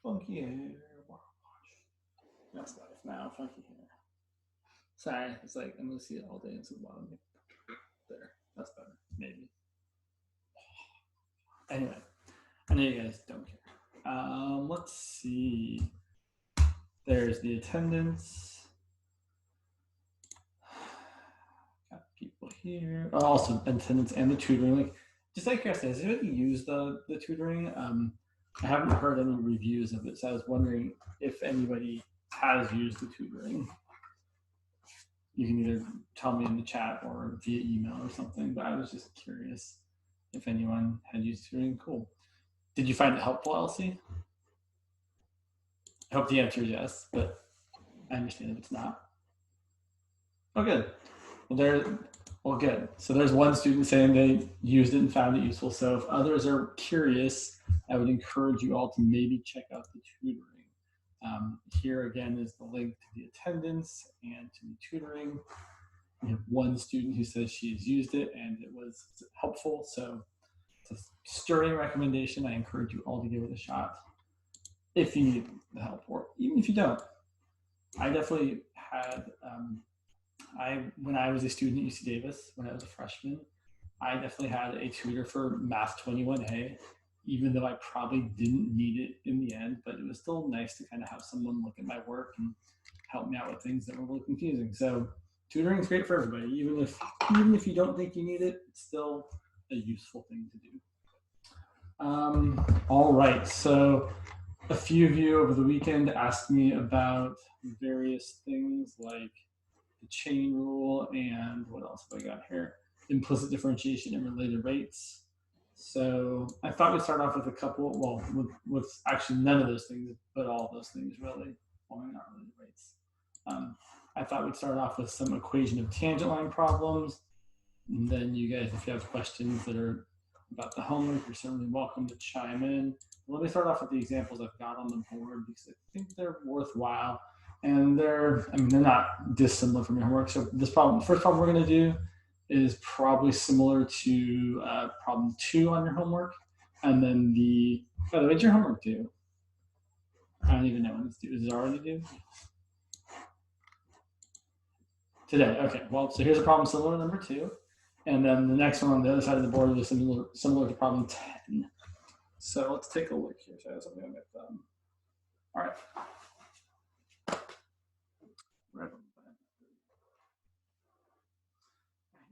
Funky hair. That's life now. Funky hair. Sorry, it's like I'm gonna see it all day into the bottom. There, that's better. Maybe. Anyway, I know you guys don't care. Let's see. There's the attendance. Got people here. Oh, also attendance and the tutoring. Like, just out of curiosity, has anybody used the tutoring? I haven't heard any reviews of it, so I was wondering if anybody has used the tutoring. You can either tell me in the chat or via email or something, but I was just curious if anyone had used tutoring. Cool. Did you find it helpful, Elsie? I hope the answer is yes, but I understand if it's not. Oh, good. Well, good. So there's one student saying they used it and found it useful. So if others are curious, I would encourage you all to maybe check out the tutoring. Here again is the link to the attendance and to the tutoring. We have one student who says she has used it and it was helpful. So it's a stirring recommendation. I encourage you all to give it a shot if you need the help, or even if you don't. I definitely had, when I was a student at UC Davis, when I was a freshman, I definitely had a tutor for Math 21A, even though I probably didn't need it in the end, but it was still nice to kind of have someone look at my work and help me out with things that were a little confusing. So tutoring is great for everybody. Even if you don't think you need it, it's still a useful thing to do. All right, so a few of you over the weekend asked me about various things like the chain rule and what else have I got here? Implicit differentiation and related rates. So I thought we'd start off with a couple, well, with actually none of those things, but all of those things really, well, not related rates. I thought we'd start off with some equation of tangent line problems. And then you guys, if you have questions that are about the homework, you're certainly welcome to chime in. Let me start off with the examples I've got on the board because I think they're worthwhile. And they're not dissimilar from your homework. So this problem, first problem we're going to do is probably similar to problem 2 on your homework. And then by the way, what's your homework due? I don't even know when it's due. Is it already due? Today. Okay. Well, so here's a problem similar to number 2. And then the next one on the other side of the board is similar to problem 10. So let's take a look here. So I have something on my thumb. All right. I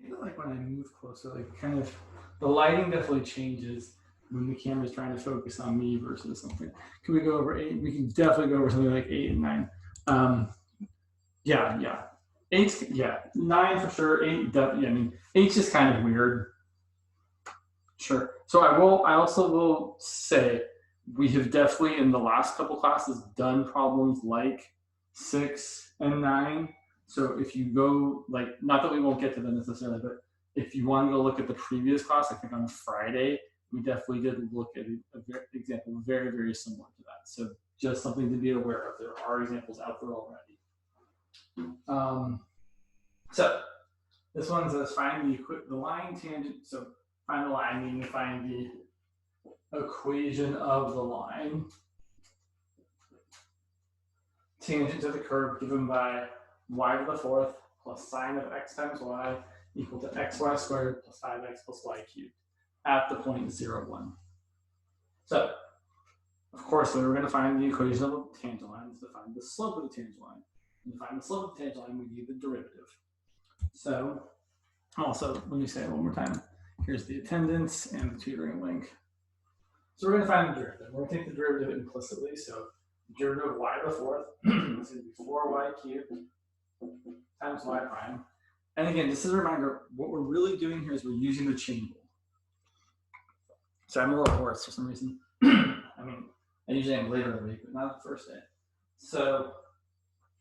hate it like when I move closer, like kind of the lighting definitely changes when the camera's trying to focus on me versus something. Can we go over 8? We can definitely go over something like 8 and 9. Yeah. 8's, yeah. 9 for sure. 8, yeah, I mean, 8's just kind of weird. Sure. So I also will say we have definitely in the last couple classes done problems like 6 and 9. So if you go, like, not that we won't get to them necessarily, but if you want to go look at the previous class, I think on Friday, we definitely did look at an example very, very similar to that. So just something to be aware of. There are examples out there already. So this one says find the line tangent. So find the line, meaning find the equation of the line. Tangent to the curve given by y to the 4th plus sine of x times y equal to xy squared plus 5x plus y cubed at the point 0, 1. So, of course, we're going to find the equation of the tangent line to find the slope of the tangent line. And to find the slope of the tangent line, we need the derivative. So, also, let me say it one more time. Here's the attendance and the tutoring link. So we're going to find the derivative. We're going to take the derivative implicitly. So derivative of y to the 4th is going to be 4y cubed times y prime. And again, just as a reminder, what we're really doing here is we're using the chain rule. So I'm a little hoarse for some reason. I mean, I usually am later in the week, but not the first day. So,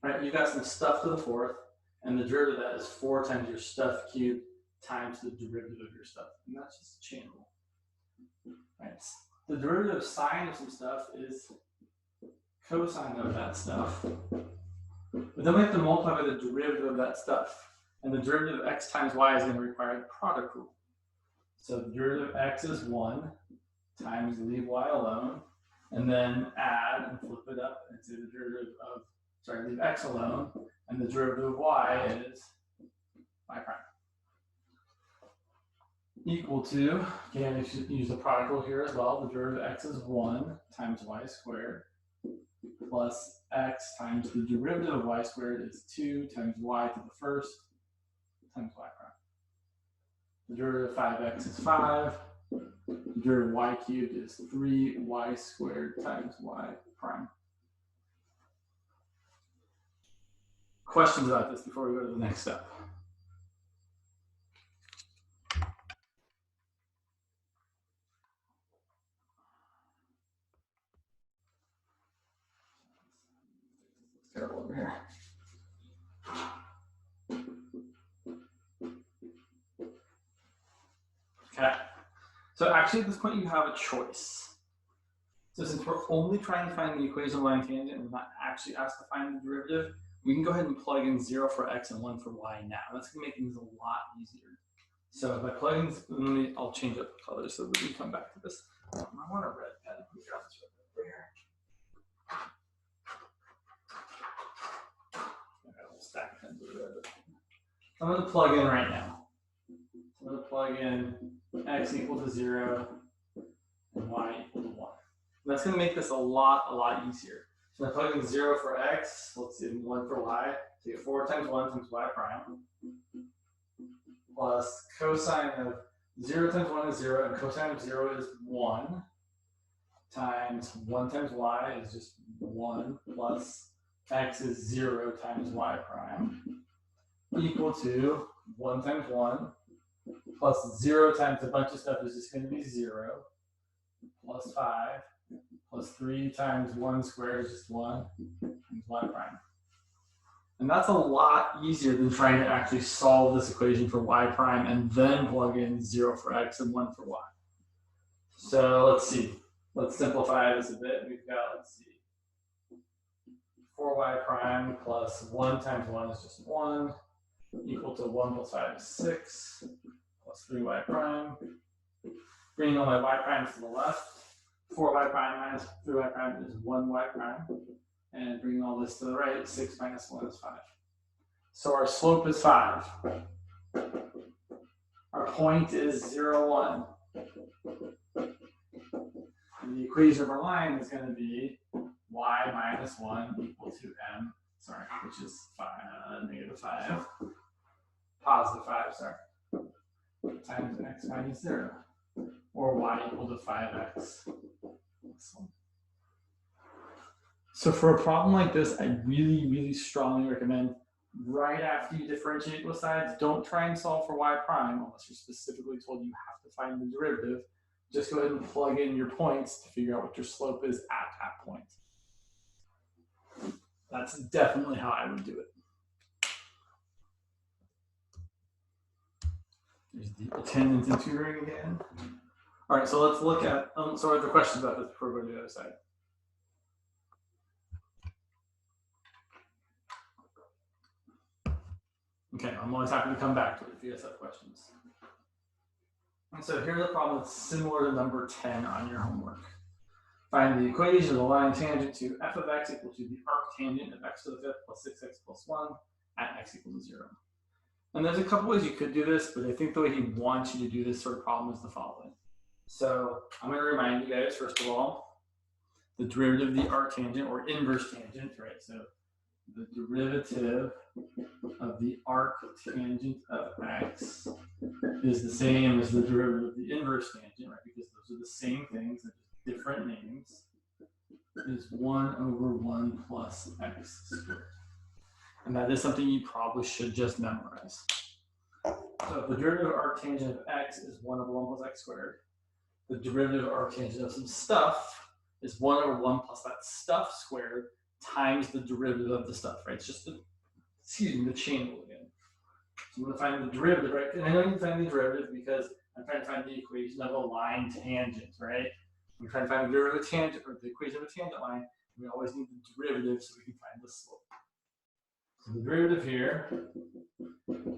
right, you've got some stuff to the 4th, and the derivative of that is 4 times your stuff cubed times the derivative of your stuff. And that's just chain rule. Right. The derivative of sine of some stuff is cosine of that stuff. But then we have to multiply by the derivative of that stuff. And the derivative of x times y is going to require the product rule. So the derivative of x is 1 times leave y alone and then add and flip it up and say the derivative of, sorry, leave x alone, and the derivative of y is y prime. Equal to, again, you should use the product rule here as well. The derivative of x is 1 times y squared plus x times the derivative of y squared is 2 times y to the first times y prime. The derivative of 5x is 5. The derivative of y cubed is 3y squared times y prime. Questions about this before we go to the next step? It's terrible over here. Okay. So actually at this point you have a choice. So since we're only trying to find the equation of line tangent and we're not actually asked to find the derivative, we can go ahead and plug in 0 for x and 1 for y now. That's going to make things a lot easier. So if I plug in, I'll change up the color so that we can come back to this. I want a red pen. Let me grab this red pen over here. I got a whole stack of pens over there. I'm going to plug in right now. I'm going to plug in x equal to 0 and y equal to 1. And that's going to make this a lot easier. So I plug in 0 for x, let's see, 1 for y. So you get 4 times 1 times y prime plus cosine of 0 times 1 is 0, and cosine of 0 is 1 times 1 times y is just 1 plus x is 0 times y prime equal to 1 times 1 plus 0 times a bunch of stuff is just going to be 0 plus 5 plus 3 times 1 squared is just 1 times y prime. And that's a lot easier than trying to actually solve this equation for y prime and then plug in 0 for x and 1 for y. So let's see. Let's simplify this a bit. We've got, let's see, 4y prime plus 1 times 1 is just 1 equal to 1 plus 5 is 6 plus 3y prime. Bringing all my y primes to the left. 4y prime minus 3y prime is 1y prime. And bringing all this to the right, 6 minus 1 is 5. So our slope is 5. Our point is 0, 1. And the equation of our line is going to be y minus 1 equal to m, sorry, which is 5, negative 5, positive 5, sorry, times x minus 0, or y equal to 5x. So for a problem like this, I really strongly recommend right after you differentiate both sides, don't try and solve for y prime unless you're specifically told you have to find the derivative. Just go ahead and plug in your points to figure out what your slope is at that point. That's definitely how I would do it. There's the attendance and tutoring again. All right, so let's look at, so are there questions about this before we go to the other side? Okay, I'm always happy to come back to it if you guys have questions. And so here's a problem that's similar to number 10 on your homework. Find the equation of the line tangent to f of x equal to the arctangent of x to the 5th plus 6x plus 1 at x equals to 0. And there's a couple ways you could do this, but I think the way he wants you to do this sort of problem is the following. So I'm going to remind you guys, first of all, the derivative of the arctangent or inverse tangent, right? So the derivative of the arctangent of x is the same as the derivative of the inverse tangent, right? Because those are the same things, they're just different names, is 1 over 1 plus x squared. And that is something you probably should just memorize. So if the derivative of arctangent of x is 1 over 1 plus x squared, the derivative of arctangent of some stuff is 1 over 1 plus that stuff squared times the derivative of the stuff, right? It's just the, the chain rule again. So I'm going to find the derivative, right? And I know you can find the derivative because I'm trying to find the equation of a line tangent, right? We're trying to find the derivative of a tangent, or the equation of a tangent line. We always need the derivative so we can find the slope. So the derivative here,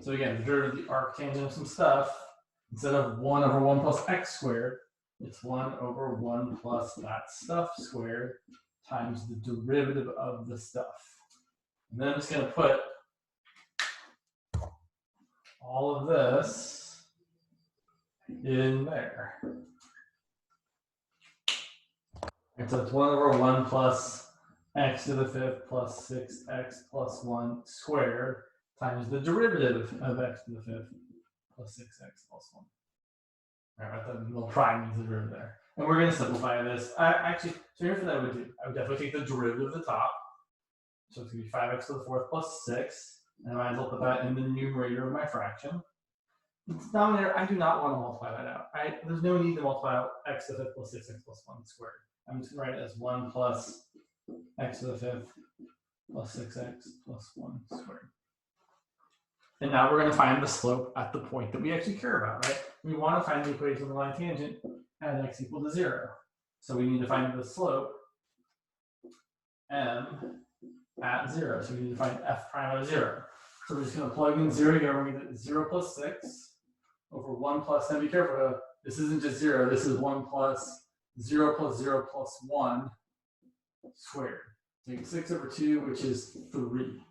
so again, the derivative of the arctangent of some stuff, instead of 1 over 1 plus x squared, It's 1 over 1 plus that stuff squared times the derivative of the stuff. And then I'm just going to put all of this in there. And so it's 1 over 1 plus x to the 5th plus 6x plus 1 squared times the derivative of x to the 5th plus 6x plus 1. All right, that little prime means the derivative there. And we're going to simplify this. Actually, so here's what I would do. I would definitely take the derivative of the top. So it's going to be 5x to the 4th plus 6. And I might as well put that in the numerator of my fraction. The denominator, I do not want to multiply that out. There's no need to multiply out x to the 5th plus 6x plus 1 squared. I'm just going to write it as 1 plus x to the 5th plus 6x plus 1 squared. And now we're going to find the slope at the point that we actually care about, right? We want to find the equation of the line tangent at x equal to 0. So we need to find the slope m at 0. So we need to find f prime at 0. So we're just going to plug in 0 here. We're going to get 0 plus 6 over 1 plus, now be careful, this isn't just 0. This is 1 plus 0 plus 1 squared. So you get 6 over 2, which is 3.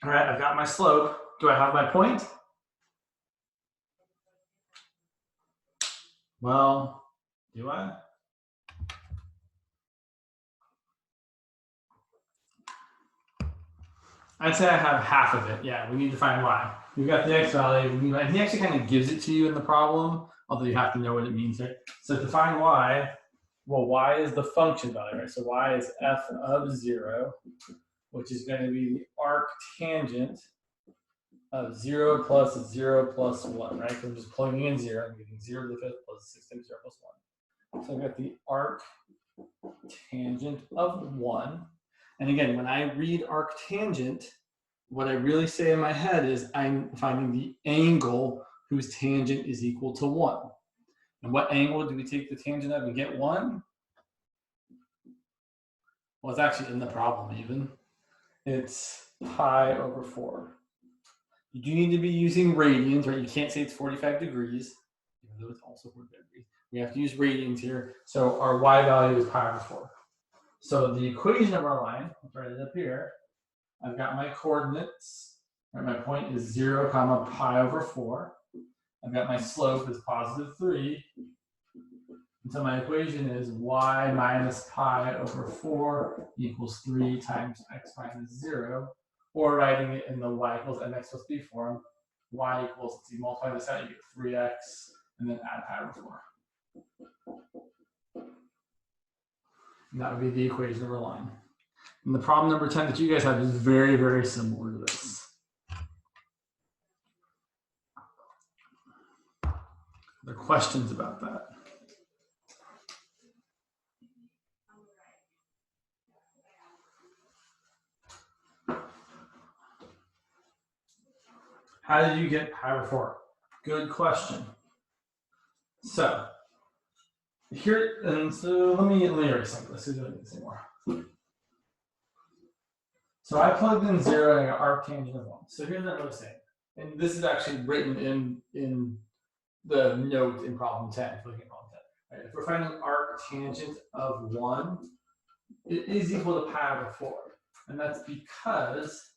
All right, I've got my slope. Do I have my point? Well, do I? I'd say I have half of it. Yeah, we need to find y. We've got the x value. He actually kind of gives it to you in the problem, although you have to know what it means here. So to find y, well, y is the function value, right? So y is f of 0, which is going to be the arc tangent of 0 plus 1, right? So I'm just plugging in 0. I'm getting 0 to the 5th plus 6 times 0 plus 1. So I've got the arc tangent of 1. And again, when I read arc tangent, what I really say in my head is I'm finding the angle whose tangent is equal to 1. And what angle do we take the tangent of and get 1? Well, it's actually in the problem even. It's pi over 4. You do need to be using radians, right? You can't say it's 45 degrees, even though it's also 45 degrees. We have to use radians here. So our y value is pi over 4. So the equation of our line, let's write it up here. I've got my coordinates. Right, my point is 0, comma pi over 4. I've got my slope is positive 3. And so my equation is y minus pi over 4 equals 3 times x minus 0. Or writing it in the y equals mx plus b form, y equals, let's see, multiply this out, you get 3x, and then add pi over 4. And that would be the equation of our line. And the problem number 10 that you guys have is very, very similar to this. Are there questions about that? How did you get pi over 4? Good question. So here, and so let me erase some of this. So doing this anymore. So I plugged in 0 and I got arc tangent of 1. So here's what I was saying. And this is actually written in the note in problem 10. If we're looking at problem 10. Right, if we're finding arc tangent of 1, it is equal to pi over 4. And that's because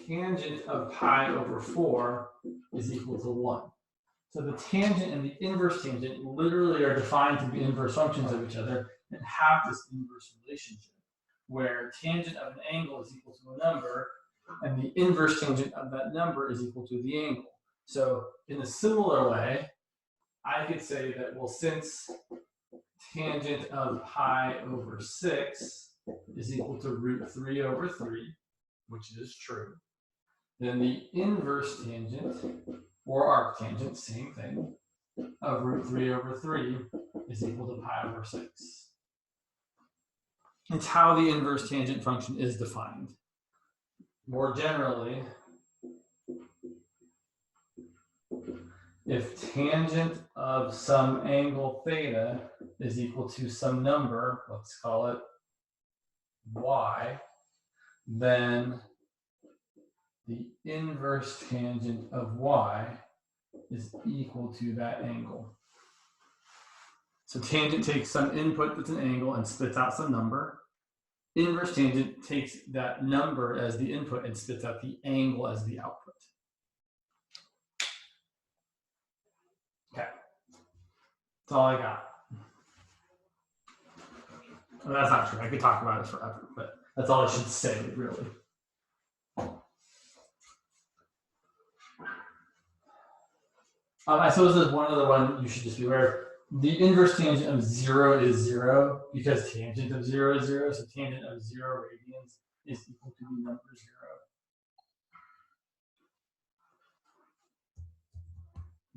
tangent of pi over 4 is equal to 1. So the tangent and the inverse tangent literally are defined to be inverse functions of each other and have this inverse relationship, where tangent of an angle is equal to a number, and the inverse tangent of that number is equal to the angle. So in a similar way, I could say that, well, since tangent of pi over 6 is equal to root 3 over 3, which is true, then the inverse tangent, or arc tangent, same thing, of root 3 over 3 is equal to pi over 6. It's how the inverse tangent function is defined. More generally, if tangent of some angle theta is equal to some number, let's call it y, then the inverse tangent of y is equal to that angle. So tangent takes some input that's an angle and spits out some number. Inverse tangent takes that number as the input and spits out the angle as the output. Okay, that's all I got. Well, that's not true. I could talk about it forever, but that's all I should say, really. I suppose there's one other one you should just be aware of. The inverse tangent of 0 is 0 because tangent of 0 is 0. So tangent of 0 radians is equal to the number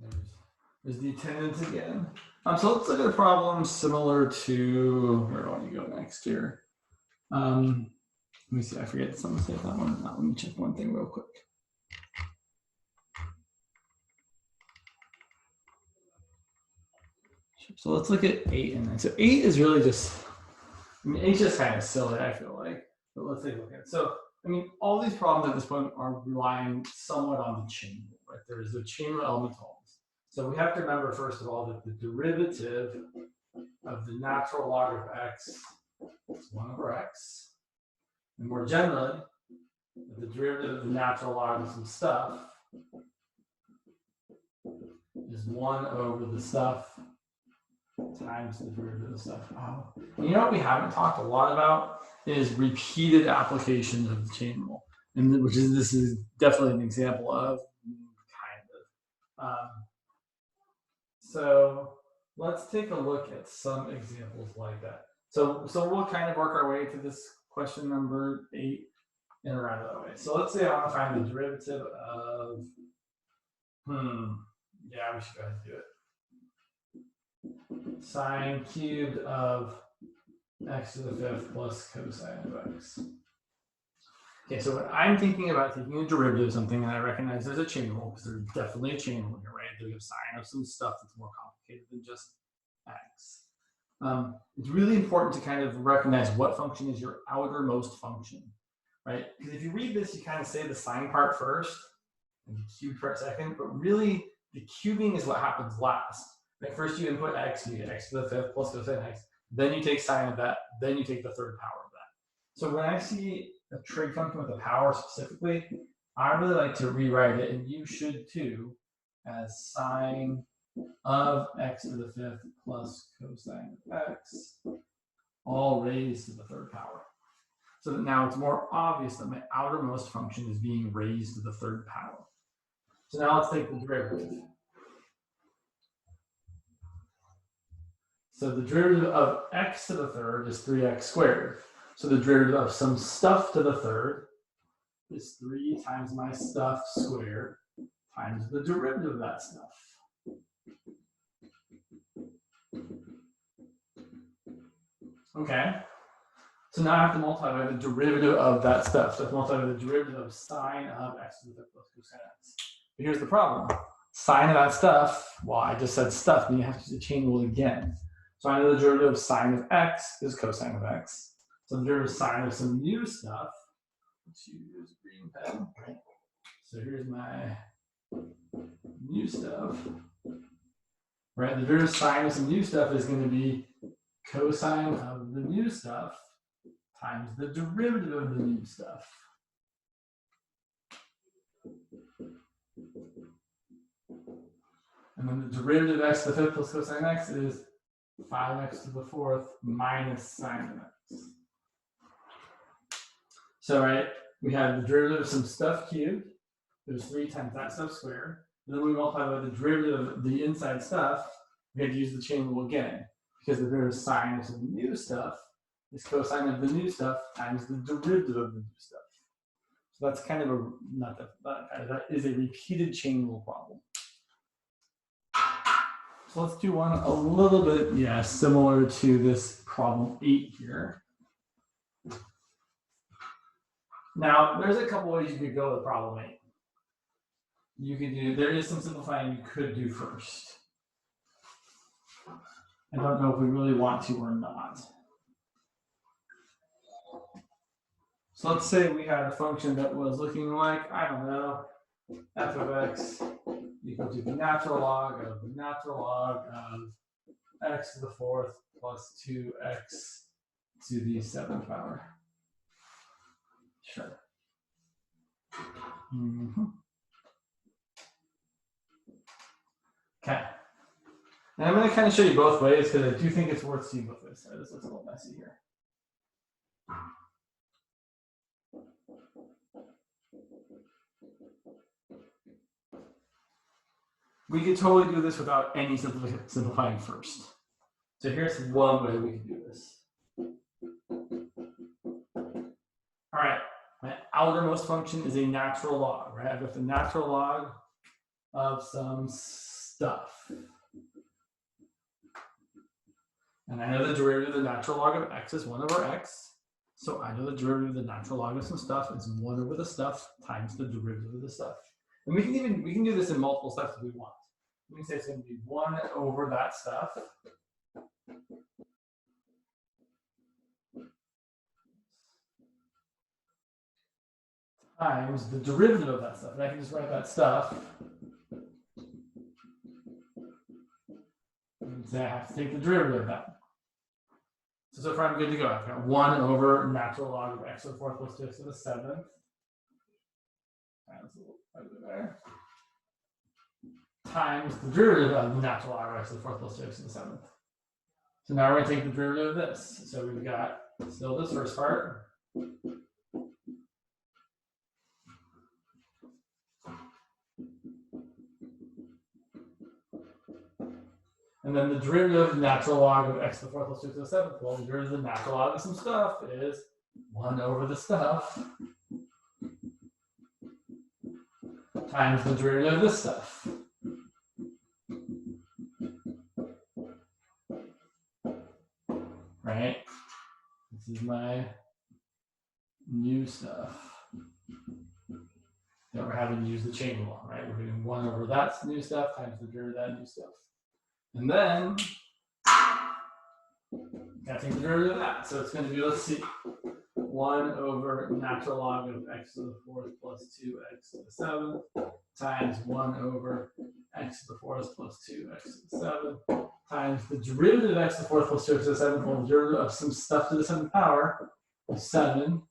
0. There's the attendance again. So let's look at a problem similar to, where do I want to go next here? Let me see, I forget something to say that one. Let me check one thing real quick. So let's look at 8 and 9. So 8 is really just, I mean, 8's just kind of silly, I feel like. But let's take a look at it. So, I mean, all these problems at this point are relying somewhat on the chain rule, right? There's a chain rule element to all this. So we have to remember, first of all, that the derivative of the natural log of x is 1 over x. And more generally, the derivative of the natural log of some stuff is 1 over the stuff times the derivative of stuff. Oh. You know what we haven't talked a lot about is repeated applications of the chain rule, and this is definitely an example of kind of. So let's take a look at some examples like that. So we'll kind of work our way to this question number 8 in a roundabout way. So let's say I want to find the derivative of, yeah, we should go ahead and do it. Sine cubed of x to the 5th plus cosine of x. Okay, so when I'm thinking about taking a derivative of something, and I recognize there's a chain rule, because there's definitely a chain rule here, right? There's a sine of some stuff that's more complicated than just x. It's really important to kind of recognize what function is your outermost function, right? Because if you read this, you kind of say the sine part first and the cube part second, but really the cubing is what happens last. Like first you input x, you get x to the 5th plus cosine x, then you take sine of that, then you take the third power of that. So when I see a trig function with a power specifically, I really like to rewrite it, and you should too, as sine of x to the 5th plus cosine of x, all raised to the third power. So that now it's more obvious that my outermost function is being raised to the third power. So now let's take the derivative. So the derivative of x to the 3rd is 3x squared. So the derivative of some stuff to the 3rd is 3 times my stuff squared times the derivative of that stuff. Okay. So now I have to multiply by the derivative of that stuff. So I have to multiply by the derivative of sine of x to the 5th plus cosine x. But here's the problem. Sine of that stuff, well, I just said stuff, and you have to use the chain rule again. So I know the derivative of sine of x is cosine of x. So the derivative of sine of some new stuff, let's use green pen, right? So here's my new stuff, right? The derivative of sine of some new stuff is going to be cosine of the new stuff times the derivative of the new stuff. And then the derivative of x to the 5th plus cosine x is 5x to the 4th minus sine of x. So, right, we have the derivative of some stuff cubed. There's 3 times that stuff squared. And then we multiply by the derivative of the inside stuff. We had to use the chain rule again, because the derivative of sine of some new stuff is cosine of the new stuff times the derivative of the new stuff. So that's kind of a, that is a repeated chain rule problem. So let's do one a little bit, similar to this problem 8 here. Now, there's a couple ways you could go with problem 8. You could do, there is some simplifying you could do first. I don't know if we really want to or not. So let's say we had a function that was looking like, I don't know, f of x equal to the natural log of x to the fourth plus 2x to the 7th power. Sure. Okay. And I'm going to kind of show you both ways because I do think it's worth seeing both ways. Sorry, this looks a little messy here. We could totally do this without any simplifying first. So here's one way we can do this. All right, my outermost function is a natural log, right? I've got the natural log of some stuff. And I know the derivative of the natural log of x is 1 over x. So I know the derivative of the natural log of some stuff is 1 over the stuff times the derivative of the stuff. And we can do this in multiple steps if we want. We can say it's going to be 1 over that stuff times the derivative of that stuff. And I can just write that stuff and say I have to take the derivative of that. So far I'm good to go. I've got 1 over natural log of x to the 4th plus 2x to the 7th. That's a little over there. Times the derivative of the natural log of x to the 4th plus 2x to the 7th. So now we're going to take the derivative of this. So we've got still this first part. And then the derivative of the natural log of x to the 4th plus 2x to the 7th. Well, the derivative of the natural log of some stuff is 1 over the stuff times the derivative of this stuff. Right? This is my new stuff that we're having to use the chain law, right? We're doing 1 over that new stuff times the derivative of that new stuff. And then, gotta take the derivative of that. So it's going to be, let's see, 1 over natural log of x to the 4th plus 2x to the 7th times 1 over x to the 4th plus 2x to the 7th times the derivative of x to the 4th plus 2x to the 7th, well, the derivative of some stuff to the 7th power is 7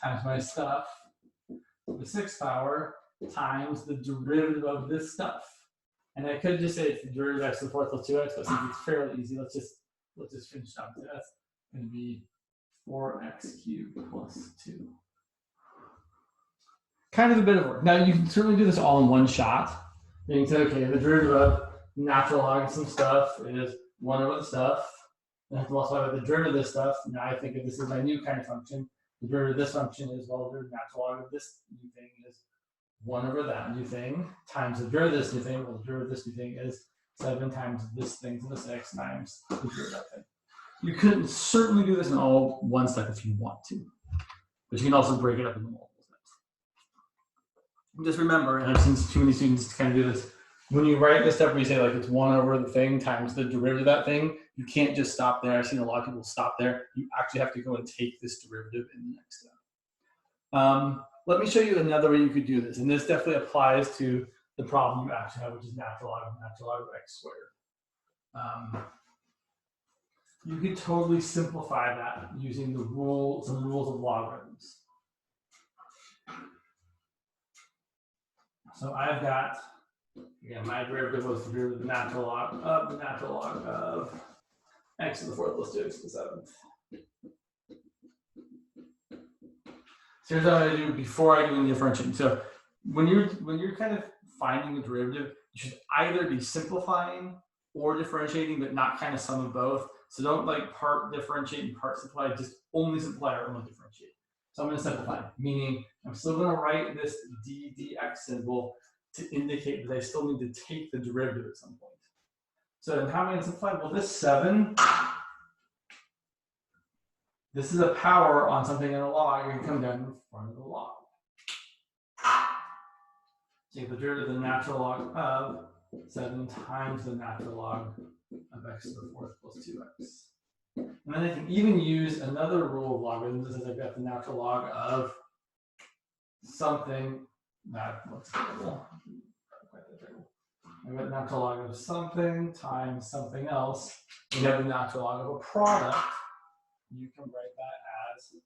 times my stuff to the 6th power times the derivative of this stuff. And I could just say it's the derivative of x to the 4th plus 2x, but since it's fairly easy, let's just finish up. So that's going to be 4x cubed plus 2. Kind of a bit of work. Now you can certainly do this all in one shot. You can say, okay, the derivative of natural log of some stuff is 1 over the stuff. And I have to multiply by the derivative of this stuff. Now I think of this as my new kind of function. The derivative of this function is, well, the natural log of this new thing is 1 over that new thing times the derivative of this new thing. Well, the derivative of this new thing is 7 times this thing to the 6 times the derivative of that thing. You could certainly do this in all one step if you want to, but you can also break it up into multiple steps. Just remember, and I've seen too many students kind of do this, when you write this step where you say like it's 1 over the thing times the derivative of that thing, you can't just stop there. I've seen a lot of people stop there. You actually have to go and take this derivative in the next step. Let me show you another way you could do this, and this definitely applies to the problem you actually have, which is natural log of x squared. You could totally simplify that using some rules of logarithms. So I've got, again, my derivative was the derivative of the natural log of x to the 4th plus 2x to the 7th. So here's what I'm going to do before I do any differentiating. So when you're kind of finding the derivative, you should either be simplifying or differentiating, but not kind of some of both. So don't like part differentiate and part simplify, just only simplify or only differentiate. So I'm going to simplify, meaning I'm still going to write this dx symbol to indicate that I still need to take the derivative at some point. So how am I going to simplify? Well, this 7, this is a power on something in a log. You're going to come down in front of the log. Take the derivative of the natural log of 7 times the natural log of x to the 4th plus 2x. And then I can even use another rule of logarithms. This is I've got the natural log of something that looks terrible. I've got natural log of something times something else. You have the natural log of a product. You can write that as the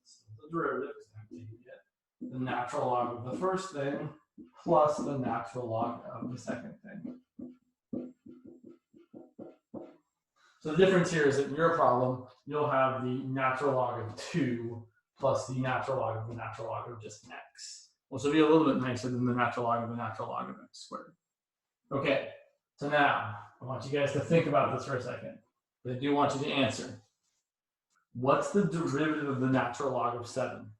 derivative, because I haven't taken it yet. The natural log of the first thing plus the natural log of the second thing. So the difference here is that in your problem, you'll have the natural log of 2 plus the natural log of the natural log of just x, which will be a little bit nicer than the natural log of the natural log of x squared. Okay, so now I want you guys to think about this for a second. But I do want you to answer. What's the derivative of the natural log of 7?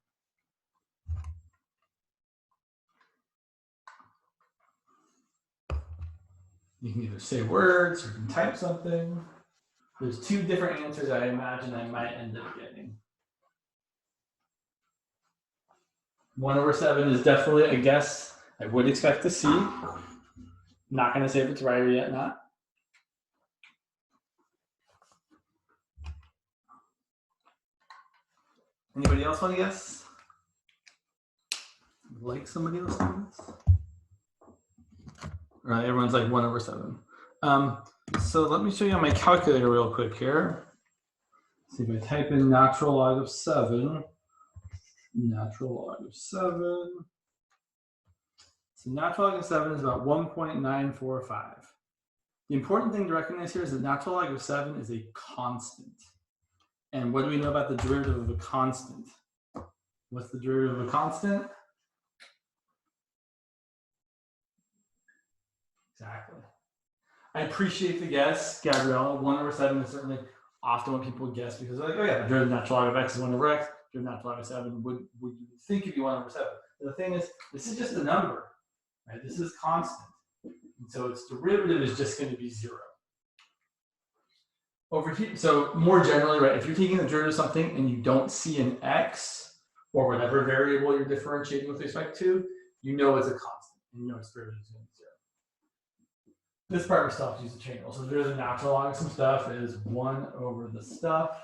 You can either say words or you can type something. There's 2 different answers I imagine I might end up getting. 1/7 is definitely a guess I would expect to see. Not going to say if it's right or yet not. Anybody else want to guess? Like somebody else on this? All right, everyone's like 1/7. So let me show you on my calculator real quick here. See if I type in natural log of 7. Natural log of 7. So natural log of 7 is about 1.945. The important thing to recognize here is that natural log of 7 is a constant. And what do we know about the derivative of a constant? What's the derivative of a constant? Exactly. I appreciate the guess, Gabriella. 1/7 is certainly often what people guess because they're like, oh yeah, the derivative of natural log of x is 1/x. Derivative of natural log of 7 would you think it'd be 1/7? But the thing is, this is just a number, right? This is constant. And so its derivative is just going to be 0. Over here, so more generally, right, if you're taking the derivative of something and you don't see an x or whatever variable you're differentiating with respect to, you know it's a constant and you know its derivative is going to be 0. This part we still have to use a chain rule. So there's a natural log of some stuff is 1 over the stuff.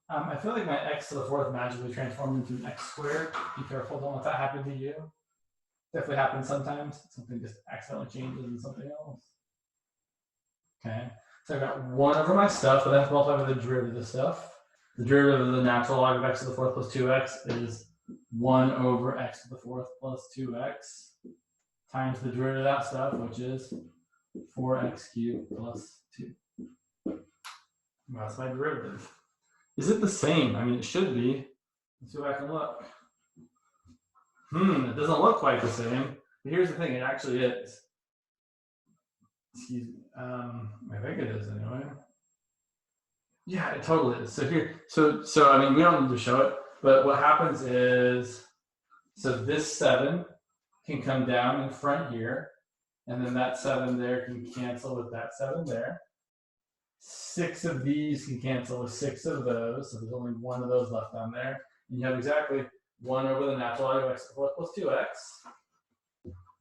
I feel like my x to the 4th magically transformed into an x squared. Be careful, don't let that happen to you. Definitely happens sometimes. Something just accidentally changes into something else. Okay, so I've got 1 over my stuff, but I have to multiply by the derivative of the stuff. The derivative of the natural log of x to the 4th plus 2x is 1 over x to the 4th plus 2x times the derivative of that stuff, which is 4x cubed plus 2. That's my derivative. Is it the same? I mean, it should be. Let's go back and look. It doesn't look quite the same. But here's the thing, it actually is. Excuse me. I think it is anyway. Yeah, it totally is. So here, so I mean, we don't need to show it, but what happens is, so this 7 can come down in front here, and then that 7 there can cancel with that 7 there. 6 of these can cancel with 6 of those, so there's only 1 of those left on there. And you have exactly 1 over the natural log of x to the 4th plus 2x.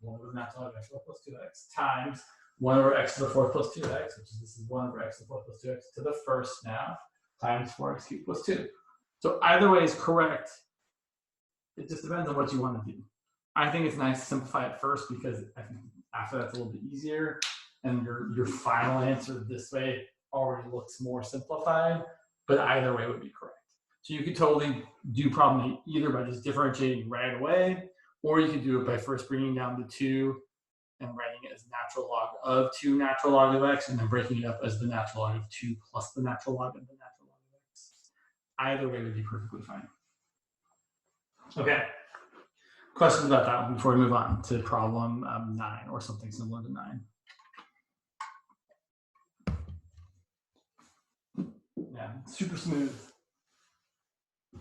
1 over the natural log of x to the 4th plus 2x times 1 over x to the 4th plus 2x, which is this is 1 over x to the 4th plus 2x to the first now, times 4x cubed plus 2. So either way is correct. It just depends on what you want to do. I think it's nice to simplify it first because I think after that's a little bit easier, and your final answer this way already looks more simplified, but either way would be correct. So you could totally do problem 8 either by just differentiating right away, or you could do it by first bringing down the 2 and writing it as natural log of 2 natural log of x, and then breaking it up as the natural log of 2 plus the natural log of the natural log of x. Either way would be perfectly fine. Okay. Questions about that one before we move on to problem 9 or something similar to 9? Yeah, super smooth. I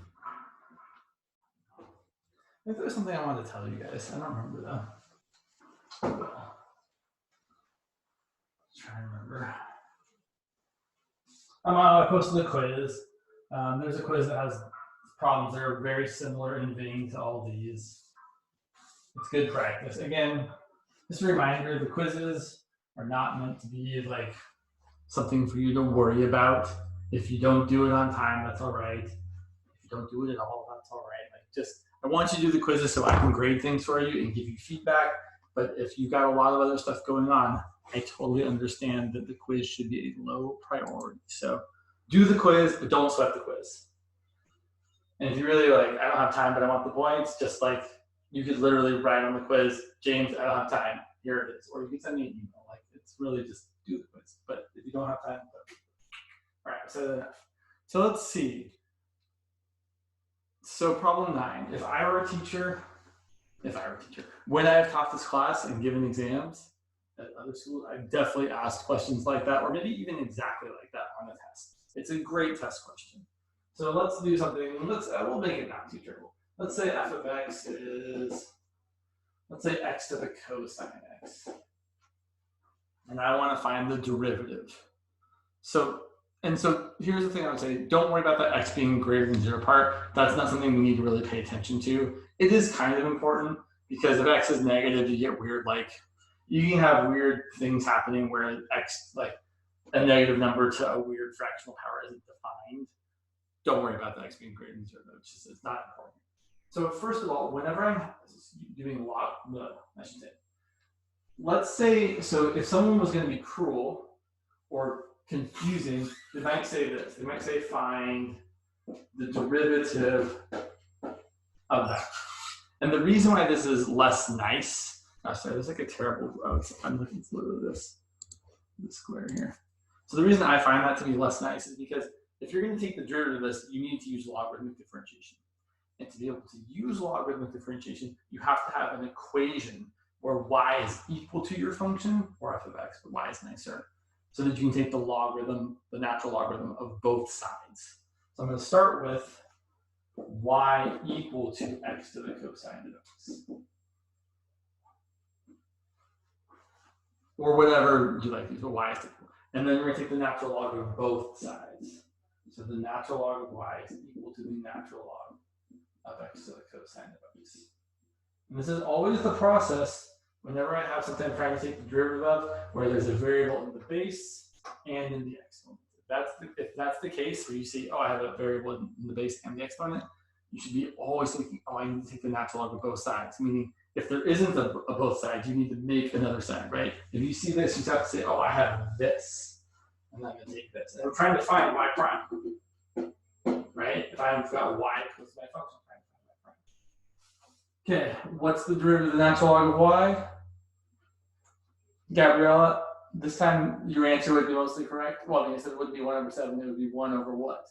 think there was something I wanted to tell you guys. I don't remember though. Trying to remember. I posted a quiz. There's a quiz that has problems that are very similar in vein to all these. It's good practice. Again, just a reminder, the quizzes are not meant to be like something for you to worry about. If you don't do it on time, that's all right. If you don't do it at all, that's all right. Like, just, I want you to do the quizzes so I can grade things for you and give you feedback. But if you've got a lot of other stuff going on, I totally understand that the quiz should be a low priority. So do the quiz, but don't sweat the quiz. And if you really like, I don't have time, but I want the points, just like you could literally write on the quiz, James, I don't have time, here it is. Or you can send me an email. Like, it's really just do the quiz. But if you don't have time, all right, so let's see. So problem 9, if I were a teacher, when I have taught this class and given exams at other schools, I've definitely asked questions like that, or maybe even exactly like that on a test. It's a great test question. So let's do something, we'll make it not too trivial. Let's say f of x is, let's say x to the cosine x. And I want to find the derivative. So here's the thing I would say, don't worry about the x being greater than 0 part. That's not something we need to really pay attention to. It is kind of important because if x is negative, you get weird, like, you can have weird things happening where x, like a negative number to a weird fractional power isn't defined. Don't worry about the x being greater than 0, though. It's not important. So first of all, whenever I'm doing let's say, so if someone was going to be cruel or confusing, they might say this. They might say find the derivative of that. And the reason why this is less nice, sorry, there's like a terrible, I'm looking through this square here. So the reason I find that to be less nice is because if you're going to take the derivative of this, you need to use logarithmic differentiation. And to be able to use logarithmic differentiation, you have to have an equation where y is equal to your function, or f of x, but y is nicer, so that you can take the logarithm, the natural logarithm of both sides. So I'm going to start with y equal to x to the cosine of x. Or whatever you like, so y is equal. And then we're going to take the natural log of both sides. So the natural log of y is equal to the natural log of x to the cosine of x. And this is always the process whenever I have something I'm trying to take the derivative of, where there's a variable in the base and in the exponent. If that's the case, where you see, oh, I have a variable in the base and the exponent, you should be always thinking, oh, I need to take the natural log of both sides. Meaning, if there isn't a both sides, you need to make another side, right? If you see this, you have to say, oh, I have this, and I'm going to take this. And we're trying to find y prime, right? If I've got y equals my function, I'm trying to find y prime. Okay, what's the derivative of the natural log of y? Gabriella, this time your answer would be mostly correct. Well, the answer wouldn't be 1 over 7, it would be 1 over what?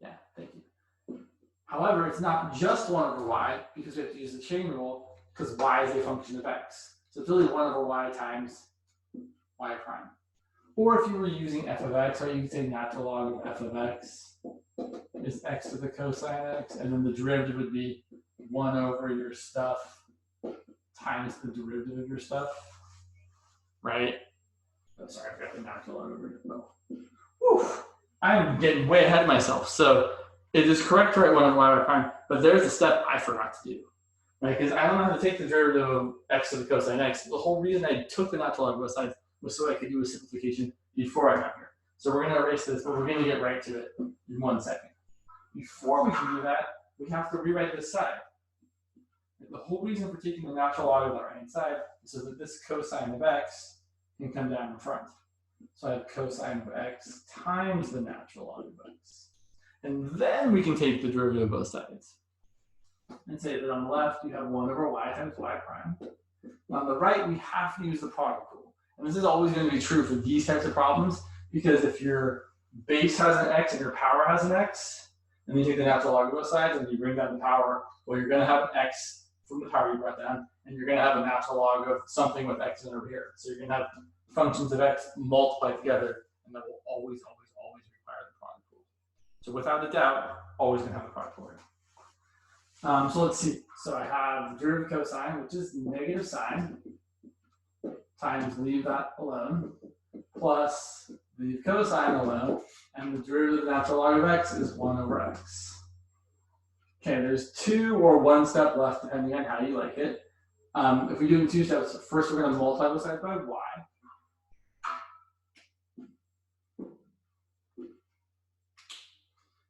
Yeah, thank you. However, it's not just 1 over y, because we have to use the chain rule, because y is a function of x. So it's really 1 over y times y prime. Or if you were using f of x, right, you could say natural log of f of x is x to the cosine x, and then the derivative would be 1 over your stuff times the derivative of your stuff, right? Oh, sorry, I forgot the natural log over here. Oh. I'm getting way ahead of myself. So it is correct to write 1 over y prime, but there's a step I forgot to do, right? Because I don't know how to take the derivative of x to the cosine x. The whole reason I took the natural log of both sides was so I could do a simplification before I got here. So we're going to erase this, but we're going to get right to it in 1 second. Before we can do that, we have to rewrite this side. The whole reason for taking the natural log of the right-hand side is so that this cosine of x can come down in front. So I have cosine of x times the natural log of x. And then we can take the derivative of both sides. And say that on the left, you have 1 over y times y prime. On the right, we have to use the product rule. And this is always going to be true for these types of problems, because if your base has an x and your power has an x, and you take the natural log of both sides and you bring down the power, well, you're going to have an x from the power you brought down, and you're going to have a natural log of something with x in over here. So you're going to have functions of x multiplied together, and that will always, always, always require the product rule. So without a doubt, always going to have the product rule. So let's see. So I have the derivative of cosine, which is negative sine, times leave that alone, plus the cosine alone, and the derivative of the natural log of x is 1 over x. Okay, there's 2 or 1 step left, depending on how you like it. If we do it in 2 steps, first we're going to multiply both sides by y.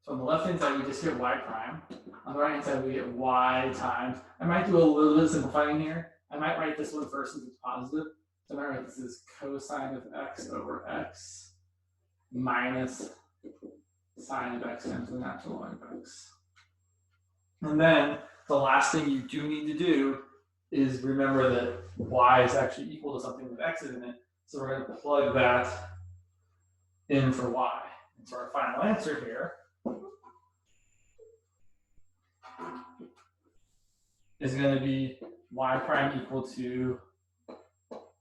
So on the left-hand side, we just get y prime. On the right-hand side, we get y times. I might do a little bit of simplifying here. I might write this one first since it's positive. So I might write this as cosine of x over x minus sine of x times the natural log of x. And then the last thing you do need to do is remember that y is actually equal to something with x in it. So we're going to plug that in for y. And so our final answer here is going to be y prime equal to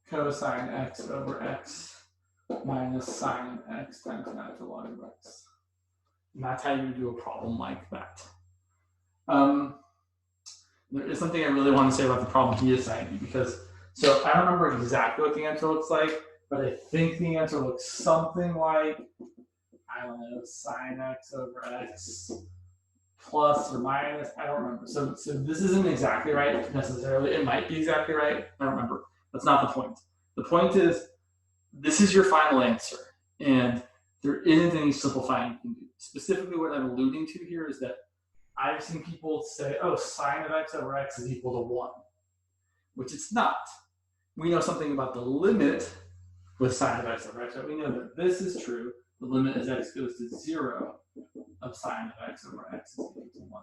cosine x over x minus sine x times natural log of x. And that's how you do a problem like that. There is something I really want to say about the problem he assigned you, because so I don't remember exactly what the answer looks like, but I think the answer looks something like, I don't know, sine x over x plus or minus, I don't remember. So this isn't exactly right necessarily. It might be exactly right. I don't remember. That's not the point. The point is, this is your final answer, and there isn't any simplifying you can do. Specifically, what I'm alluding to here is that I've seen people say, oh, sine of x over x is equal to 1, which it's not. We know something about the limit with sine of x over x. Right? We know that this is true. The limit as x goes to 0 of sine of x over x is equal to 1.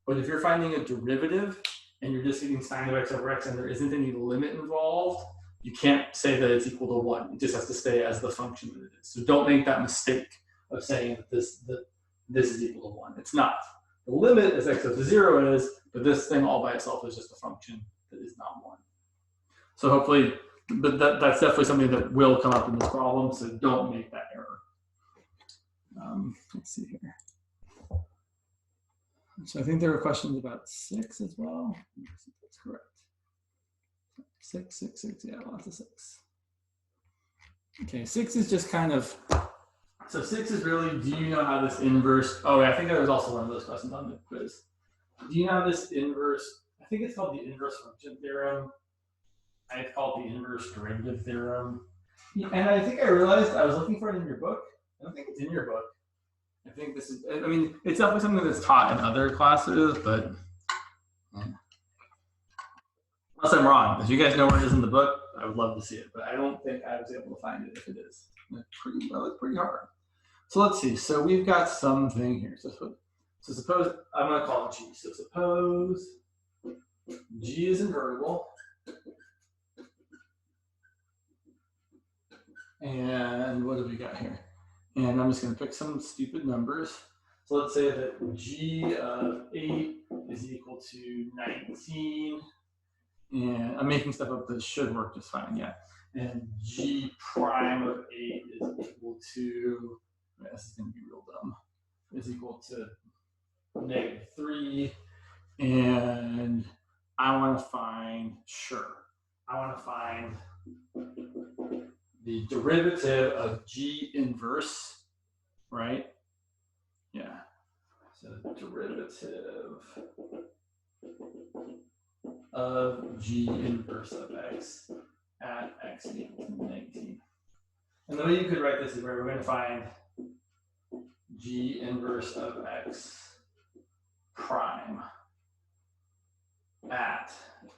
But if you're finding a derivative and you're just getting sine of x over x and there isn't any limit involved, you can't say that it's equal to 1. It just has to stay as the function that it is. So don't make that mistake of saying that this is equal to 1. It's not. The limit as x goes to 0 is, but this thing all by itself is just a function that is not 1. So hopefully, but that's definitely something that will come up in this problem, so don't make that error. Let's see here. So I think there were questions about 6 as well. That's correct. 6, yeah, lots of 6. Okay, 6 is just kind of, so 6 is really, do you know how this inverse, oh, I think there was also one of those questions on the quiz. Do you know how this inverse, I think it's called the inverse function theorem. I call it the inverse derivative theorem. And I think I realized I was looking for it in your book. I don't think it's in your book. I think this is, I mean, it's definitely something that's taught in other classes, but unless I'm wrong. If you guys know where it is in the book, I would love to see it, but I don't think I was able to find it if it is. It's pretty hard. So let's see. So we've got something here. So suppose, I'm going to call it G. So suppose G is invertible. And what have we got here? And I'm just going to pick some stupid numbers. So let's say that G of 8 is equal to 19. And I'm making stuff up that should work just fine, yeah. And G prime of 8 is equal to, this is going to be real dumb, is equal to -3. And I want to find, I want to find the derivative of G inverse, right? Yeah. So derivative of G inverse of x at x equals 19. And the way you could write this is where we're going to find G inverse of x prime at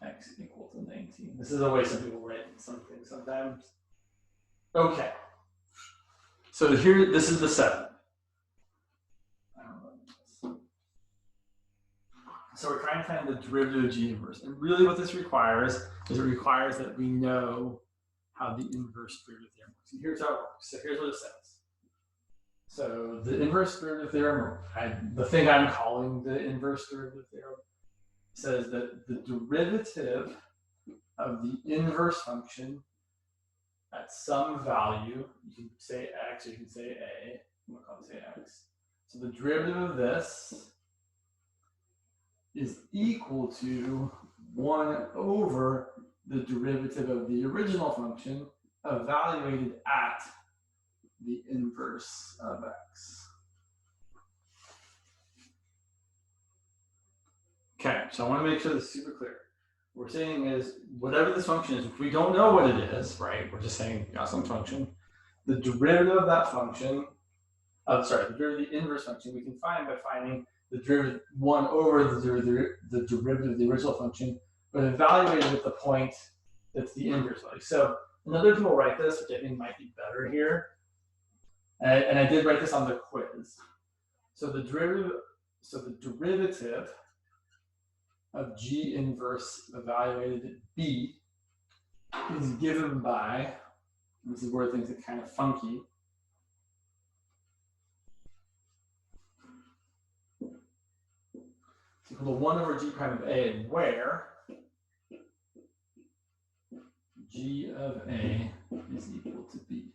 x equal to 19. This is the way some people write something sometimes. Okay. So here, this is the 7. So we're trying to find the derivative of G inverse. And really what this requires is it requires that we know how the inverse derivative theorem works. And here's how it works. So here's what it says. So the inverse derivative theorem, the thing I'm calling the inverse derivative theorem, says that the derivative of the inverse function at some value, you can say x or you can say a, I'm going to call it say x. So the derivative of this is equal to 1 over the derivative of the original function evaluated at the inverse of x. Okay, so I want to make sure this is super clear. What we're saying is whatever this function is, if we don't know what it is, right? We're just saying got some function. The derivative of that function the derivative of the inverse function, we can find by finding the derivative 1 over the derivative of the original function, but evaluated at the point that's the inverse value. So another people write this, which I think might be better here. And I did write this on the quiz. So the derivative of G inverse evaluated at B is given by, this is where things get kind of funky. It's equal to 1 over G prime of A, and where G of A is equal to B,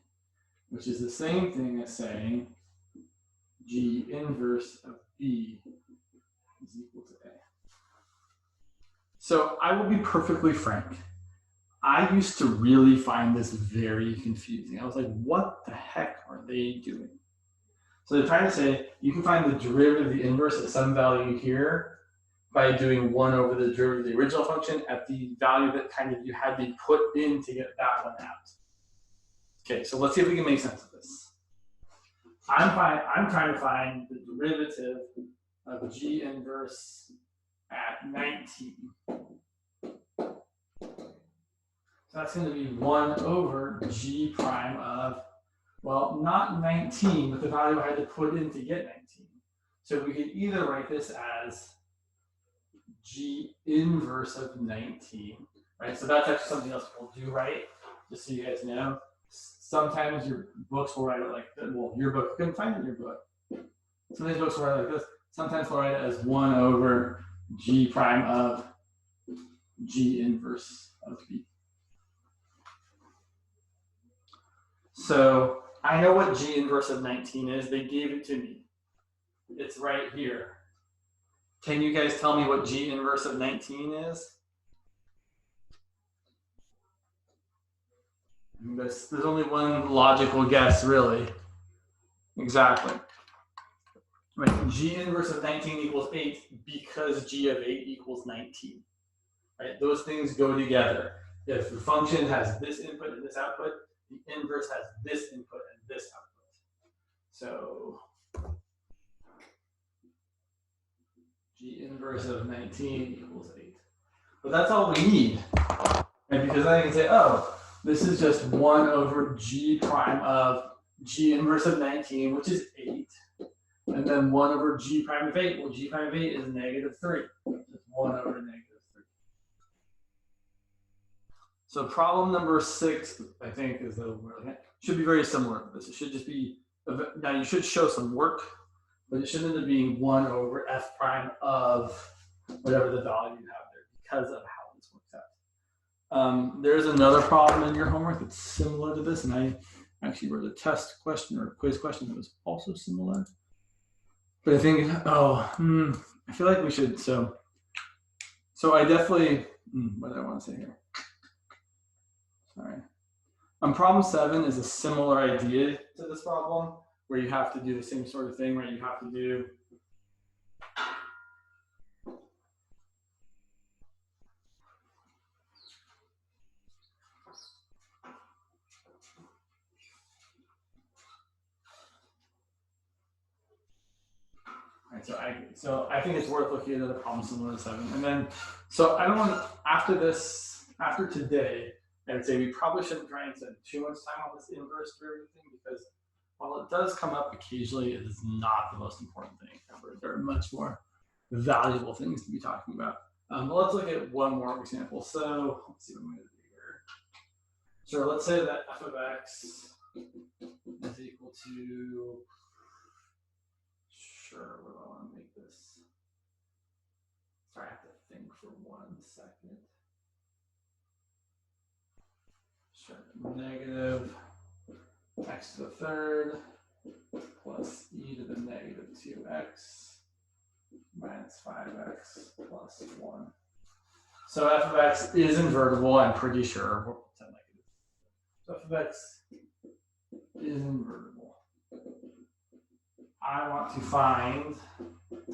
which is the same thing as saying G inverse of B is equal to A. So I will be perfectly frank. I used to really find this very confusing. I was like, what the heck are they doing? So they're trying to say you can find the derivative of the inverse at some value here by doing 1 over the derivative of the original function at the value that kind of you had to put in to get that one out. Okay, so let's see if we can make sense of this. I'm trying to find the derivative of G inverse at 19. So that's going to be 1 over G prime of, well, not 19, but the value I had to put in to get 19. So we could either write this as G inverse of 19, right? So that's actually something else we'll do, right? Just so you guys know. Sometimes your books will write it like that. Well, your book, you couldn't find it in your book. Some of these books will write it like this. Sometimes they'll write it as 1 over G prime of G inverse of B. So I know what G inverse of 19 is. They gave it to me. It's right here. Can you guys tell me what G inverse of 19 is? There's only one logical guess, really. Exactly. Right. G inverse of 19 equals 8 because G of 8 equals 19. Right? Those things go together. If the function has this input and this output, the inverse has this input and this output. So G inverse of 19 equals 8. But that's all we need. Right? Because then I can say, oh, this is just 1 over G prime of G inverse of 19, which is 8. And then 1 over G prime of 8. Well, G prime of 8 is -3. It's 1 over -3. So problem number 6, I think, is should be very similar to this. It should just be, now you should show some work, but it should end up being 1 over f prime of whatever the value you have there because of how this works out. There's another problem in your homework that's similar to this, and I actually wrote a test question or a quiz question that was also similar. But I think, I feel like we should, so I definitely, what did I want to say here? Sorry. Problem 7 is a similar idea to this problem, where you have to do the same sort of thing, where you have to do so I think it's worth looking at another problem similar to 7. And then, so I don't want to, after today, I would say we probably shouldn't try and spend too much time on this inverse derivative thing, because while it does come up occasionally, it is not the most important thing ever. There are much more valuable things to be talking about. But let's look at one more example. So let's see what I'm going to do here. So let's say that f of x is equal to, sure, what do I want to make this? Sorry, I have to think for 1 second. Sure, negative x to the third plus e to the -2x minus 5x plus 1. So f of x is invertible, I'm pretty sure. We'll pretend like it is. So f of x is invertible. I want to find, what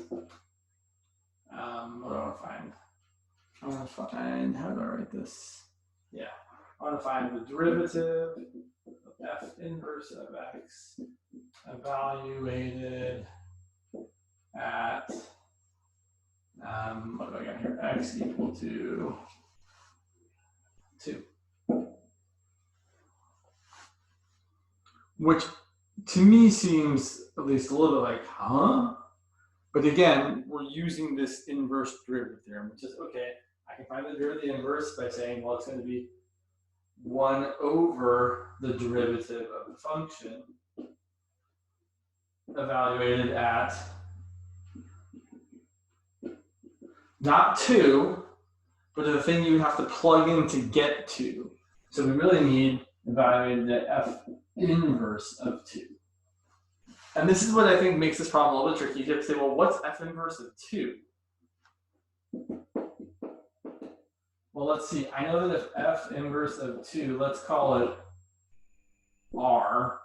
do I want to find? I want to find, how do I write this? Yeah, I want to find the derivative of f inverse of x evaluated at, what do I got here? X equal to 2. Which to me seems at least a little bit like, huh? But again, we're using this inverse derivative theorem, which is, okay, I can find the derivative inverse by saying, well, it's going to be 1 over the derivative of the function evaluated at not 2, but the thing you would have to plug in to get to. So we really need evaluated at f inverse of 2. And this is what I think makes this problem a little bit tricky. You have to say, well, what's f inverse of 2? Well, let's see. I know that if f inverse of 2, let's call it r.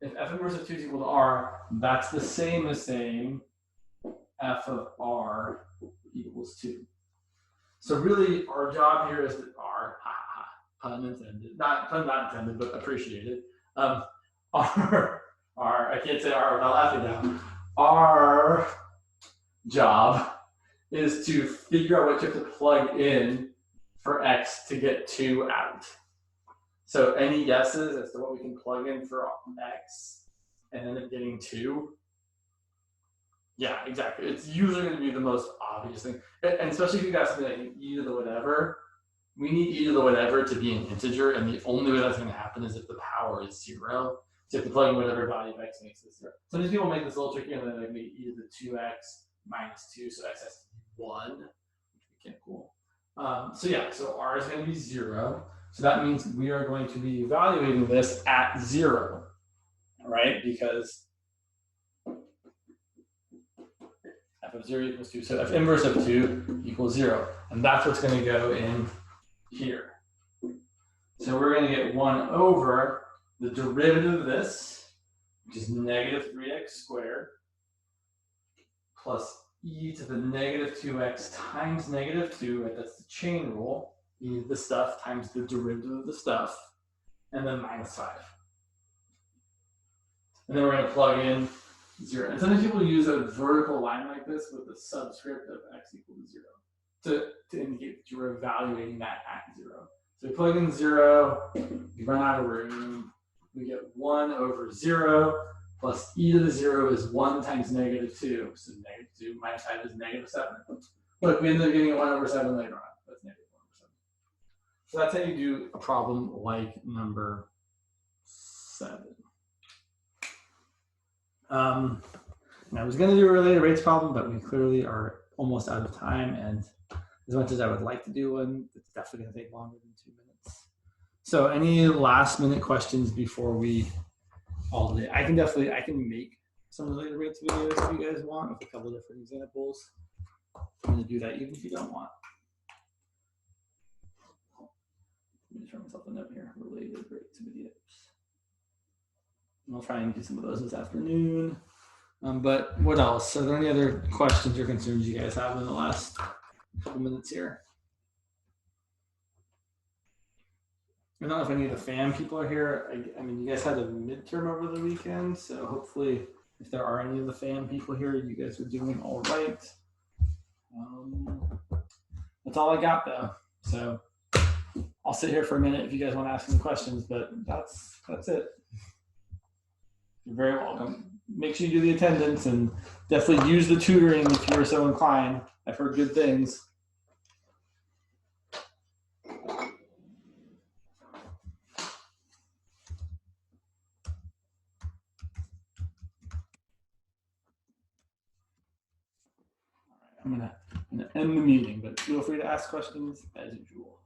If f inverse of 2 is equal to r, that's the same as saying f of r equals 2. So really, our job here is that r, pun intended, not intended, but appreciated. I can't say r without laughing now. Our job is to figure out what you have to plug in for x to get 2 out. So any guesses as to what we can plug in for x and end up getting 2? Yeah, exactly. It's usually going to be the most obvious thing. And especially if you got something like e to the whatever, we need e to the whatever to be an integer, and the only way that's going to happen is if the power is 0. So you have to plug in whatever value of x makes this 0. Sometimes people make this a little tricky and then they make e to the 2x minus 2, so x has to be 1, which we can't cool. So yeah, so r is going to be 0. So that means we are going to be evaluating this at 0, right? Because f of 0 equals 2. So f inverse of 2 equals 0. And that's what's going to go in here. So we're going to get 1 over the derivative of this, which is negative 3x squared, plus e to the negative 2x times negative 2, right? That's the chain rule. E to the stuff times the derivative of the stuff, and then minus 5. And then we're going to plug in 0. And sometimes people use a vertical line like this with a subscript of x equal to 0 to indicate that you're evaluating that at 0. So we plug in 0, we run out of room, we get 1 over 0 plus e to the 0 is 1 times negative 2. So negative 2 minus 5 is negative 7. Look, we end up getting 1 over 7 later on. That's negative 1 over 7. So that's how you do a problem like number 7. I was going to do a related rates problem, but we clearly are almost out of time. And as much as I would like to do one, it's definitely going to take longer than 2 minutes. So any last minute questions before we all day? I can make some related rates videos if you guys want with a couple of different examples. I'm going to do that even if you don't want. Let me turn myself a note here. Related rates videos. And I'll try and do some of those this afternoon. But what else? Are there any other questions or concerns you guys have in the last couple minutes here? I don't know if any of the FAM people are here. I mean, you guys had a midterm over the weekend, so hopefully if there are any of the FAM people here, you guys are doing all right. That's all I got though. So I'll sit here for a minute if you guys want to ask some questions, but that's it. You're very welcome. Make sure you do the attendance and definitely use the tutoring if you're so inclined. I've heard good things. I'm gonna end the meeting, but feel free to ask questions as usual.